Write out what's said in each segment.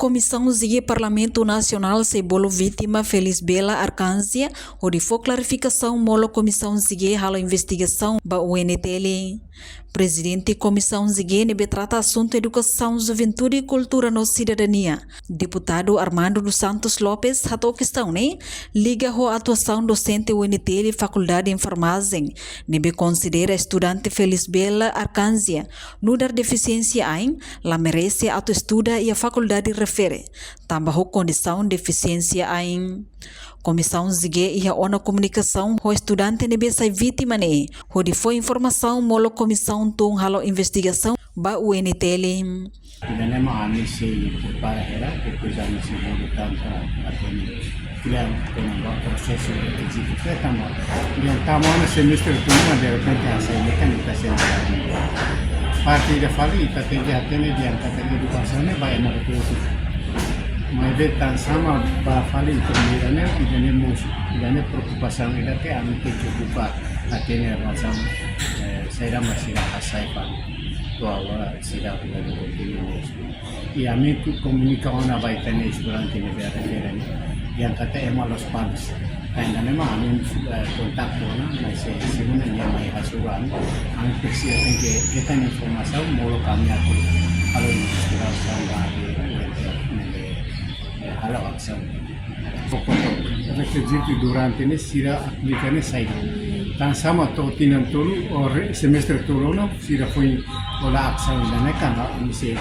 Comissão Zige Parlamento Nacional se bolo vítima Feliz Bela Arcância, onde foi clarificação molo Comissão Zige halo investigação ba UNTL. Presidente Comissão Zige nebe trata assunto educação, juventude e cultura no cidadania. Deputado Armando dos Santos Lopes hatou questão liga a atuação docente UNTL e Faculdade de Enfermagem. Nebe considera estudante Feliz Bela Arcância no dar deficiência la merece autoestuda e a faculdade refere. Tambah condição de deficiência Comissão Zige e a ONU Comunicação o estudante nebe sai vítima onde foi informação molo comissão tung halo investigação ba UNTL. Tidak memahami si para hera itu jangan si bukan atau yang penambah proses eksekutif tambah yang tamuan semester itu ada penjelasan mekanikasi parti da fali tapi dia tene dia kata edukasinya banyak nak itu Made tan sama ba fali kemudiannya idane mus idane preocupasi ida ke anu ke cukupa atene macam saya masih rasai pan bahwa sila lagi begini ya itu komunikasi baik tene estudante ne beran yang kata los padres karena memang amin kontak dona masih sebenarnya mai hasuran amin persia ke kita informasi mulu kami aku kalau istirahat sama halo aksam requisiti durante ne sira applicane sai tan sama to tinan tulu or semestre tulu no sira foi ola aksam dane kan misi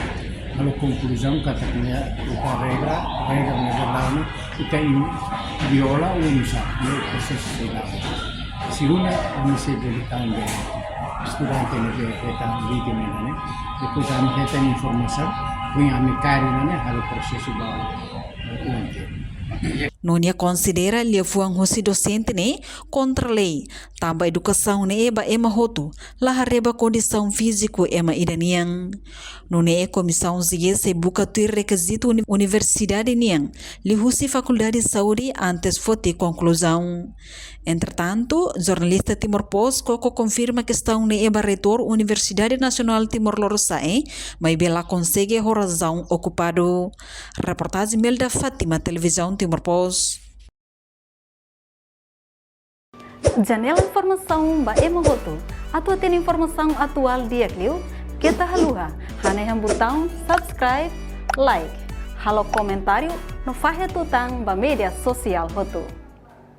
kalau conclusione katanya upa regra nederlano ita viola usa no proses sila siruna misi delitande studente ne kita vítima ne depois a me tem informação punya amikari ne halo proses ba Nonia considera levuang hosi docente contra lei, tamba educação eba ema hotu, la reba condição físico ema idaniang. Nonia comissão Zige se buka tuir requisito universidade niang, li husi faculdade de saúde antes fote conclusão. Entretanto, jornalista Timor Post Coco confirma questão eba reitor Universidade Nacional Timor-Leste, mas bela consegue a razão ocupado. Reportagem Melda Fátima, Televisão Timor Post. Janela informação ba emohoto. Atua tem informação atual dia kliu. Kita haluha. Hane yang botão subscribe, like. Halo comentário no fahe tutang ba media sosial hotu.